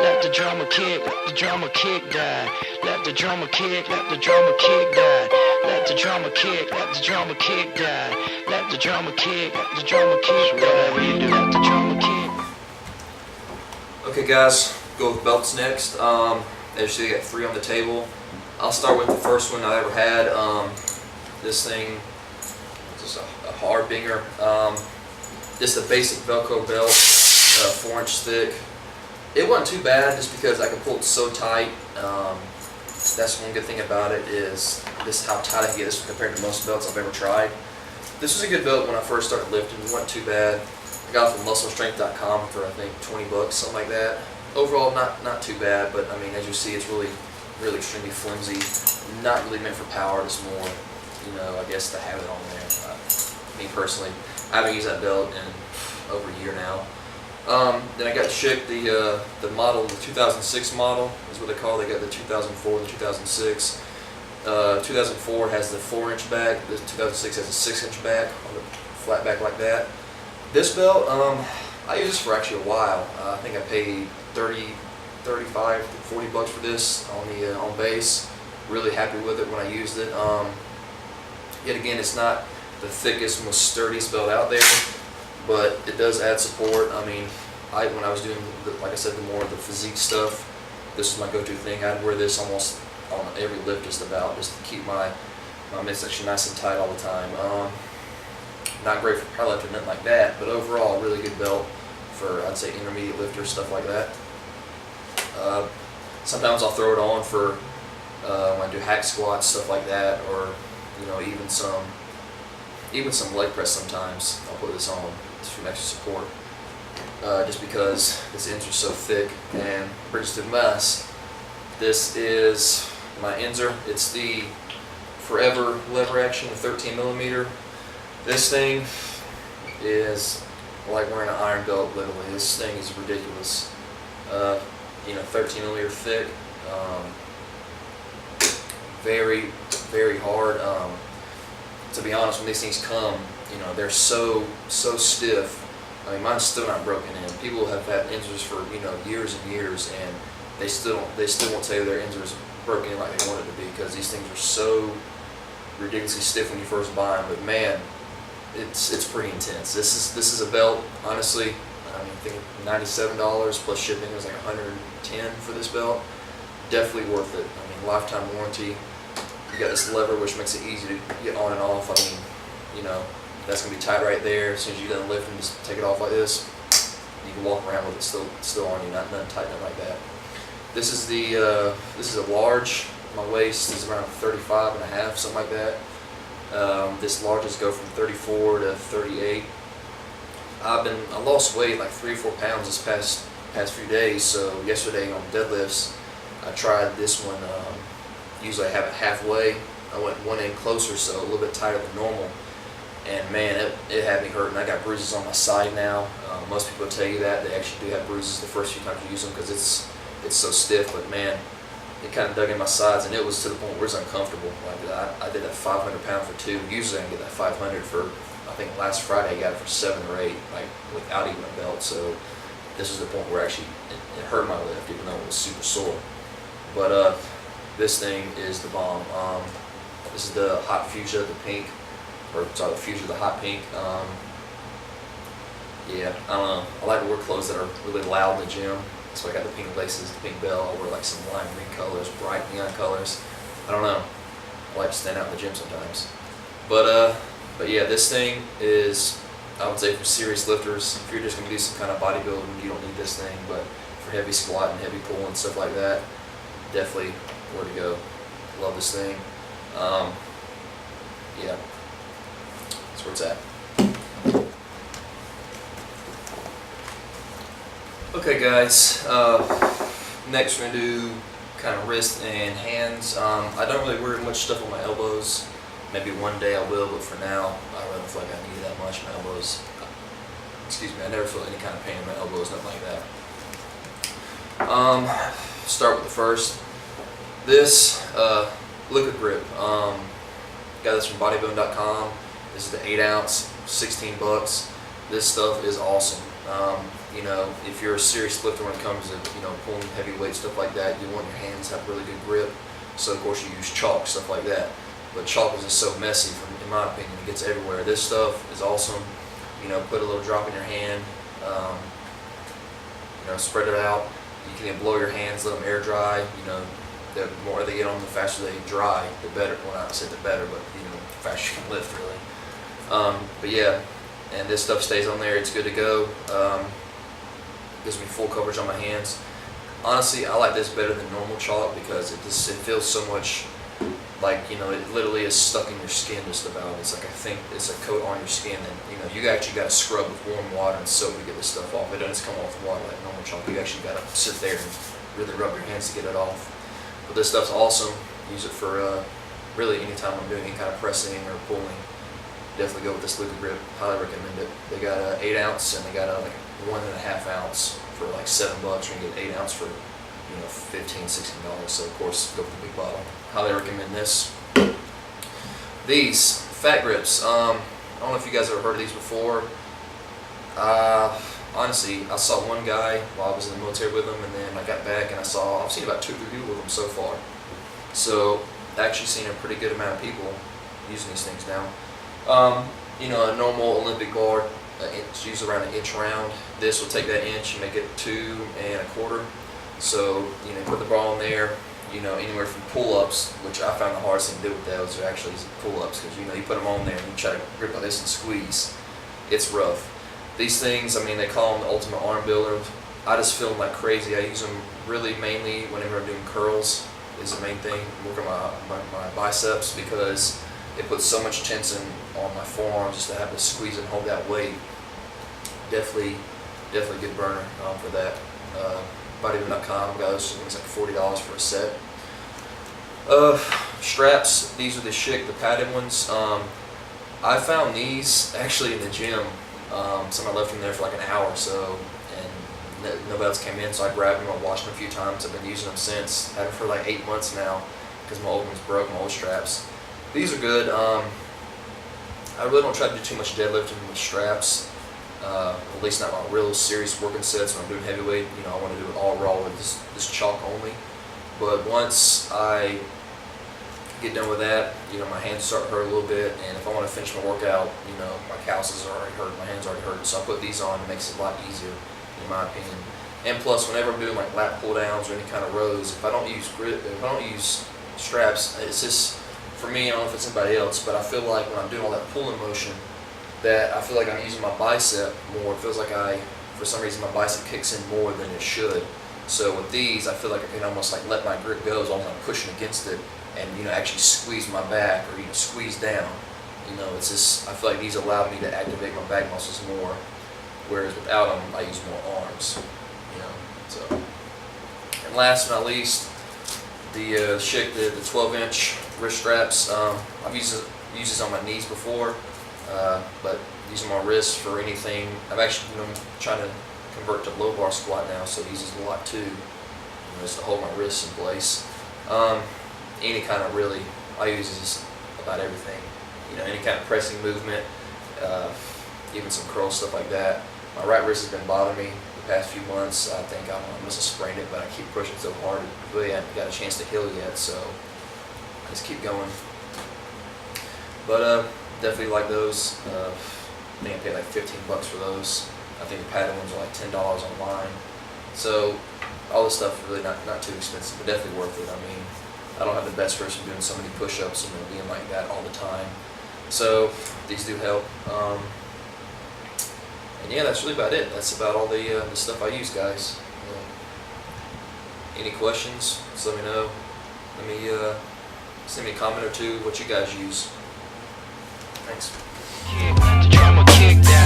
Let the drama kick, let the drama kick die. Let the drama kick, let the drama kick die. Let the drama kick, let the drama kick die. Let the drama kick, let the drama kick die. Let the drama kick. Okay guys, go with belts next. As you see, I got 3 on the table. I'll start with the first one I ever had. This thing, just a Harbinger. Just a basic Velcro belt, 4-inch thick. It wasn't too bad just because I could pull it so tight. That's one good thing about it is this how tight I can get this compared to most belts I've ever tried. This was a good belt when I first started lifting. It wasn't too bad. I got it from musclestrength.com for I think 20 bucks, something like that. Overall, not too bad, but I mean, as you see, it's really extremely flimsy. Not really meant for power. It's more, I guess to have it on there. Me personally, I haven't used that belt in over a year now. Then I got shipped the model, the 2006 model is what they call it. They got the 2004, the 2006. 2004 has the 4-inch back. The 2006 has a 6-inch back on the flat back like that. This belt, I used this for actually a while. I think I paid 35 to 40 bucks for this on base. Really happy with it when I used it. Yet again, it's not the thickest, most sturdiest belt out there, but it does add support. I mean, when I was doing, like I said, the more of the physique stuff, this is my go-to thing. I'd wear this almost on every lift just about, just to keep my midsection nice and tight all the time. Not great for powerlifting, nothing like that, but overall, really good belt for, I'd say, intermediate lifters, stuff like that. Sometimes I'll throw it on for when I do hack squats, stuff like that, or even some leg press. Sometimes I'll put this on for extra support, just because this ends are so thick. And brings to mess. This is my Enzer. It's the Forever lever action, the 13 millimeter. This thing is like wearing an iron belt, literally. This thing is ridiculous. 13 millimeter thick. Very hard. To be honest, when these things come, they're so stiff. I mean, mine's still not broken in. People have had Enzers for years and years, and they still won't tell you their Enzers broken in like they want it to be, because these things are so ridiculously stiff when you first buy them. But man, it's pretty intense. This is a belt. Honestly, I think $97 plus shipping. It was like $110 for this belt. Definitely worth it. I mean, lifetime warranty. You got this lever, which makes it easy to get on and off. I mean, that's gonna be tight right there. As soon as you're done lifting, just take it off like this. You can walk around with it still on you, nothing tight, nothing like that. This is this is a large. My waist is around 35 and a half, something like that. This larges go from 34 to 38. I lost weight like 3 or 4 pounds this past few days. So yesterday on deadlifts, I tried this one. Usually I have it halfway. I went one end closer, so a little bit tighter than normal. And man, it had me hurting. I got bruises on my side now. Most people tell you that. They actually do have bruises the first few times you use them because it's so stiff. But man, it kind of dug in my sides, and it was to the point where it was uncomfortable. Like I did that 500 pound for 2. Usually I can get that 500 for, I think last Friday I got it for 7 or 8, like without even a belt. So this was the point where actually it hurt my lift, even though it was super sore. But this thing is the bomb. This is the Hot Fuchsia, the pink, or sorry, the Fuchsia, the hot pink. Yeah, I don't know. I like to wear clothes that are really loud in the gym. So I got the pink laces, the pink belt. I wear like some lime green colors, bright neon colors. I don't know. I like to stand out in the gym sometimes. But yeah, this thing is, I would say, for serious lifters. If you're just gonna do some kind of bodybuilding, you don't need this thing. But for heavy squat and heavy pull and stuff like that, definitely where to go. Love this thing. Yeah, that's where it's at. Okay guys, next we're going to do kind of wrist and hands. I don't really wear much stuff on my elbows. Maybe one day I will, but for now, I really don't feel like I need that much on my elbows. Excuse me, I never feel any kind of pain in my elbows, nothing like that. Start with the first. This liquid grip. Got this from bodybuilding.com. This is the 8 ounce, 16 bucks. This stuff is awesome. You know, if you're a serious lifter when it comes to, you know, pulling heavy weight, stuff like that, you want your hands to have really good grip. So of course you use chalk, stuff like that. But chalk is just so messy, in my opinion. It gets everywhere. This stuff is awesome. You know, put a little drop in your hand. You know, spread it out. You can blow your hands, let them air dry. You know, the more they get on, the faster they dry, the better. Well, not to say the better, but you know, the faster you can lift, really. But yeah, and this stuff stays on there. It's good to go. Gives me full coverage on my hands. Honestly, I like this better than normal chalk because it feels so much like, you know, it literally is stuck in your skin just about. It's like, I think it's a coat on your skin, and you know, you actually got to scrub with warm water and soap to get this stuff off. It doesn't just come off the water like normal chalk. You actually got to sit there and really rub your hands to get it off. But this stuff's awesome. Use it for really any time I'm doing any kind of pressing or pulling. Definitely go with this Luka grip. Highly recommend it. They got 8 ounce and they got like 1.5 ounce for like $7. You can get 8 ounce for, you know, $15, $16. So of course, go for the big bottle. Highly recommend this. These fat grips. I don't know if you guys have ever heard of these before. Honestly, I saw one guy while I was in the military with him, and then I got back and I've seen about 2 or 3 people with them so far. So actually seen a pretty good amount of people using these things now. You know, a normal Olympic bar, it's usually around 1 inch round. This will take that inch and make it 2 1/4. So, you know, put the ball in there, you know, anywhere from pull-ups, which I found the hardest thing to do with those are actually pull-ups, because, you know, you put them on there and you try to grip like this and squeeze. It's rough. These things, I mean, they call them the ultimate arm builder. I just feel them like crazy. I use them really mainly whenever I'm doing curls is the main thing, working my biceps, because it puts so much tension on my forearms just to have to squeeze and hold that weight. Definitely good burner for that. Bodybuilding.com, guys, it's like $40 for a set. Straps, these are the the padded ones. I found these actually in the gym. Somebody left them there for like an hour or so, and nobody else came in, so I grabbed them. I washed them a few times. I've been using them since. Had them for like 8 months now because my old ones broke, my old straps. These are good. I really don't try to do too much deadlifting with straps. At least not my real serious working sets. When I'm doing heavyweight, you know, I want to do it all raw with this chalk only. But once I get done with that, you know, my hands start to hurt a little bit, and if I want to finish my workout, you know, my calluses are already hurt, my hands are already hurt, so I put these on. It makes it a lot easier, in my opinion. And plus, whenever I'm doing like lat pull downs or any kind of rows, if I don't use straps, it's just, for me, I don't know if it's anybody else, but I feel like when I'm doing all that pulling motion, that I feel like I'm using my bicep more. It feels like for some reason, my bicep kicks in more than it should. So with these, I feel like I can almost like let my grip go as long as I'm pushing against it, and, you know, actually squeeze my back, or, you know, squeeze down. You know, it's just, I feel like these allow me to activate my back muscles more, whereas without them, I use more arms. You know, so. And last but not least, the 12-inch wrist straps. I've used this on my knees before, but using my wrists for anything. I've actually been trying to convert to low bar squat now, so I use this a lot too, just to hold my wrists in place. Any kind of really, I use this about everything. You know, any kind of pressing movement, even some curl stuff like that. My right wrist has been bothering me the past few months. I think I must have sprained it, but I keep pushing so hard. It really haven't got a chance to heal yet, so I just keep going. But definitely like those. I think I paid like $15 for those. I think the padded ones are like $10 online. So all this stuff is really not too expensive, but definitely worth it. I mean, I don't have the best person doing so many push-ups, you know, being like that all the time. So these do help. And yeah, that's really about it. That's about all the stuff I use, guys. Any questions? Just let me know. Let me send me a comment or two what you guys use. Thanks. Let the drama kick that.